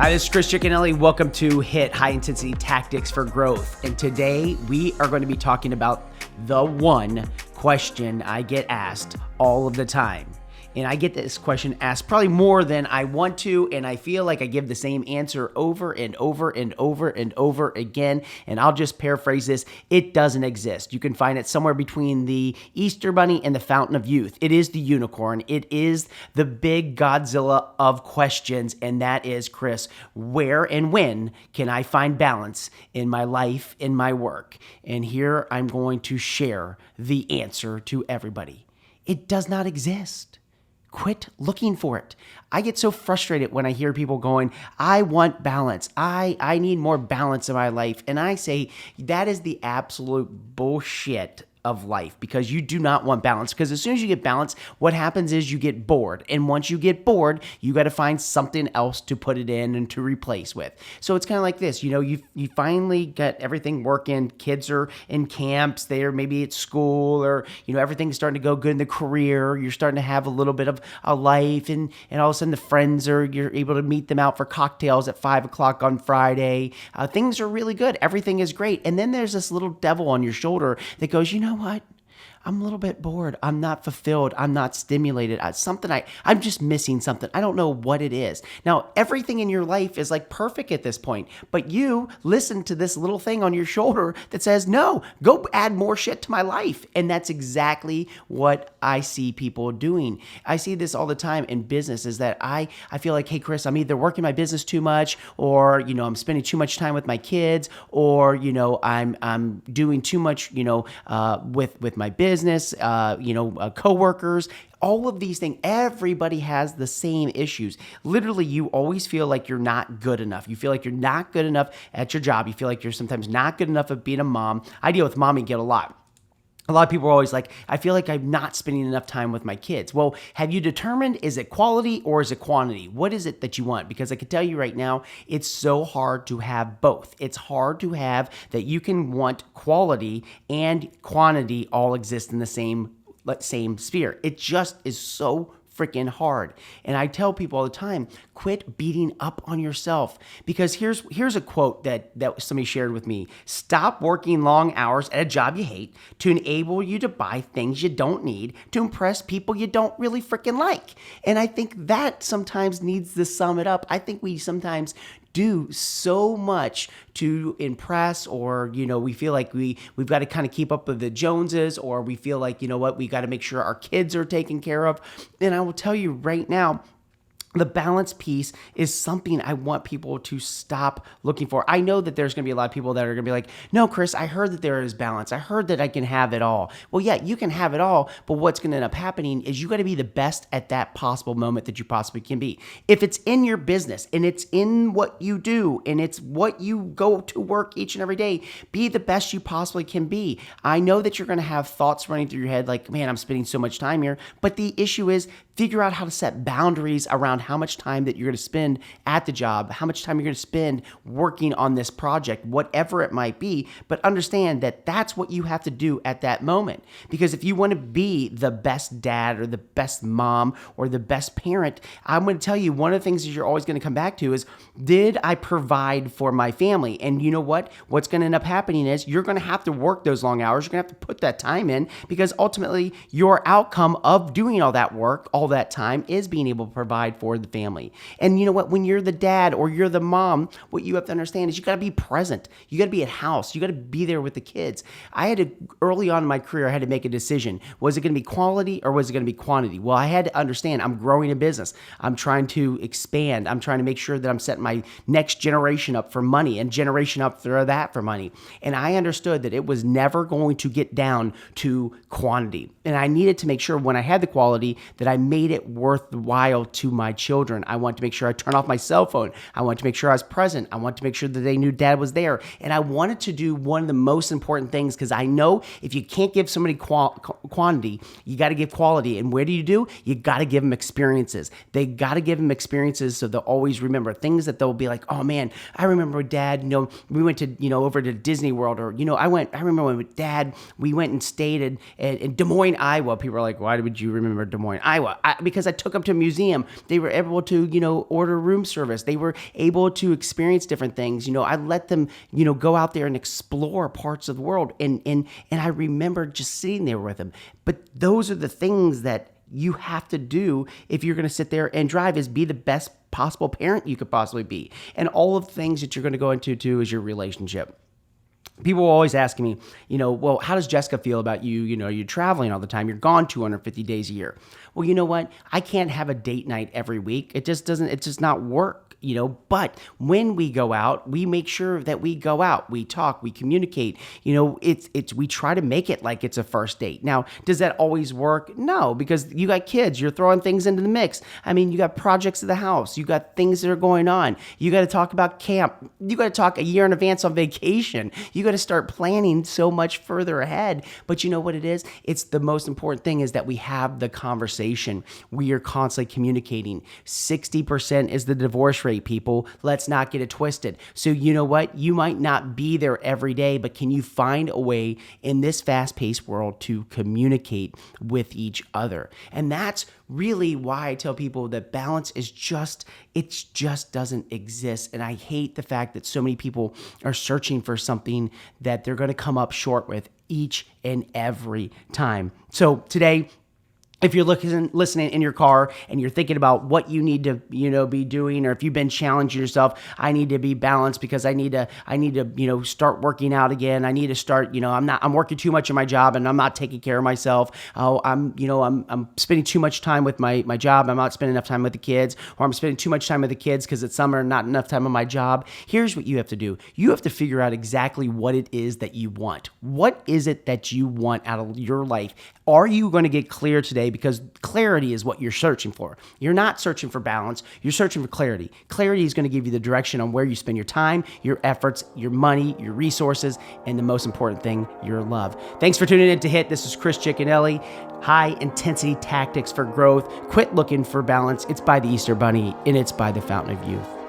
Hi, this is Chris Ciccanelli. Welcome to HIT, High Intensity Tactics for Growth. And today we are going to be talking about the one question I get asked all of the time. And I get this question asked probably more than I want to, and I feel like I give the same answer over and over and over and over again. And I'll just paraphrase this. It doesn't exist. You can find it somewhere between the Easter Bunny and the Fountain of Youth. It is the unicorn. It is the big Godzilla of questions. And that is, Chris, where and when can I find balance in my life, in my work? And here I'm going to share the answer to everybody. It does not exist. Quit looking for it. I get so frustrated when I hear people going, I want balance. I need more balance in my life. And I say that is the absolute bullshit of life, because you do not want balance. Because as soon as you get balance, what happens is you get bored. And once you get bored, you got to find something else to put it in and to replace with. So it's kind of like this, you finally got everything working. Kids are in camps, they're maybe at school, or, everything's starting to go good in the career. You're starting to have a little bit of a life, and all of a sudden the friends you're able to meet them out for cocktails at 5:00 on Friday. Things are really good. Everything is great. And then there's this little devil on your shoulder that goes, you know what? I'm a little bit bored. I'm not fulfilled. I'm not stimulated. I'm just missing something. I don't know what it is. Now, everything in your life is like perfect at this point, but you listen to this little thing on your shoulder that says, no, go add more shit to my life. And that's exactly what I see people doing. I see this all the time in business, is that I feel like, hey, Chris, I'm either working my business too much, or, I'm spending too much time with my kids, or, I'm doing too much, with my business, coworkers, all of these things. Everybody has the same issues. Literally, you always feel like you're not good enough. You feel like you're not good enough at your job. You feel like you're sometimes not good enough at being a mom. I deal with mommy guilt a lot. A lot of people are always like, I feel like I'm not spending enough time with my kids. Well, have you determined, is it quality or is it quantity? What is it that you want? Because I can tell you right now, it's so hard to have both. It's hard to have that you can want quality and quantity all exist in the same sphere. It just is so freaking hard. And I tell people all the time, quit beating up on yourself, because here's a quote that somebody shared with me. Stop working long hours at a job you hate to enable you to buy things you don't need to impress people you don't really freaking like. And I think that sometimes needs to sum it up. I think we sometimes do so much to impress, or, we feel like we've got to kind of keep up with the Joneses, or we feel like, we got to make sure our kids are taken care of. And I will tell you right now, the balance piece is something I want people to stop looking for. I know that there's going to be a lot of people that are going to be like, no, Chris, I heard that there is balance. I heard that I can have it all. Well, yeah, you can have it all, but what's going to end up happening is you got to be the best at that possible moment that you possibly can be. If it's in your business and it's in what you do and it's what you go to work each and every day, be the best you possibly can be. I know that you're going to have thoughts running through your head like, man, I'm spending so much time here. But the issue is, figure out how to set boundaries around how much time that you're going to spend at the job, how much time you're going to spend working on this project, whatever it might be. But understand that that's what you have to do at that moment. Because if you want to be the best dad or the best mom or the best parent, I'm going to tell you, one of the things that you're always going to come back to is, did I provide for my family? And you know what? What's going to end up happening is you're going to have to work those long hours. You're going to have to put that time in, because ultimately your outcome of doing all that work, all that time, is being able to provide for the family. And you know what? When you're the dad or you're the mom, what you have to understand is you got to be present. You got to be at house. You got to be there with the kids. Early on in my career, I had to make a decision. Was it going to be quality or was it going to be quantity? Well, I had to understand I'm growing a business. I'm trying to expand. I'm trying to make sure that I'm setting my next generation up for money and generation up for that for money. And I understood that it was never going to get down to quantity. And I needed to make sure when I had the quality that I made it worthwhile to my children. I wanted to make sure I turned off my cell phone. I wanted to make sure I was present. I wanted to make sure that they knew dad was there. And I wanted to do one of the most important things, because I know if you can't give somebody quantity, you got to give quality. And where do? You got to give them experiences. They got to give them experiences so they'll always remember things that they'll be like, oh man, I remember dad, we went to, over to Disney World, or, I remember when with dad, we went and stayed in Des Moines, Iowa. People are like, why would you remember Des Moines, Iowa? Because I took them to a museum. They were able to, order room service. They were able to experience different things. I let them, go out there and explore parts of the world. And I remember just sitting there with them. But those are the things that you have to do if you're going to sit there and drive, is be the best possible parent you could possibly be. And all of the things that you're going to go into too is your relationship. People are always asking me, well, how does Jessica feel about you? You're traveling all the time. You're gone 250 days a year. Well, you know what? I can't have a date night every week. It's just not work. But when we go out, we make sure that we go out, we talk, we communicate, we try to make it like it's a first date. Now, does that always work? No, because you got kids, you're throwing things into the mix. I mean, you got projects of the house, you got things that are going on. You got to talk about camp. You got to talk a year in advance on vacation. You got to start planning so much further ahead. But you know what it is? It's the most important thing is that we have the conversation. We are constantly communicating. 60% is the divorce rate. People, let's not get it twisted. So you know what? You might not be there every day, but can you find a way in this fast-paced world to communicate with each other? And that's really why I tell people that balance is just doesn't exist. And I hate the fact that so many people are searching for something that they're going to come up short with each and every time. So today, if you're listening in your car and you're thinking about what you need to, be doing, or if you've been challenging yourself, I need to be balanced because I need to, start working out again. I need to start, I'm working too much in my job and I'm not taking care of myself. Oh, I'm spending too much time with my job. I'm not spending enough time with the kids, or I'm spending too much time with the kids because it's summer and not enough time on my job. Here's what you have to do. You have to figure out exactly what it is that you want. What is it that you want out of your life? Are you going to get clear today? Because clarity is what you're searching for. You're not searching for balance. You're searching for clarity. Clarity is going to give you the direction on where you spend your time, your efforts, your money, your resources, and the most important thing, your love. Thanks for tuning in to HIT. This is Chris Ciccanelli. High intensity tactics for growth. Quit looking for balance. It's by the Easter Bunny, and it's by the Fountain of Youth.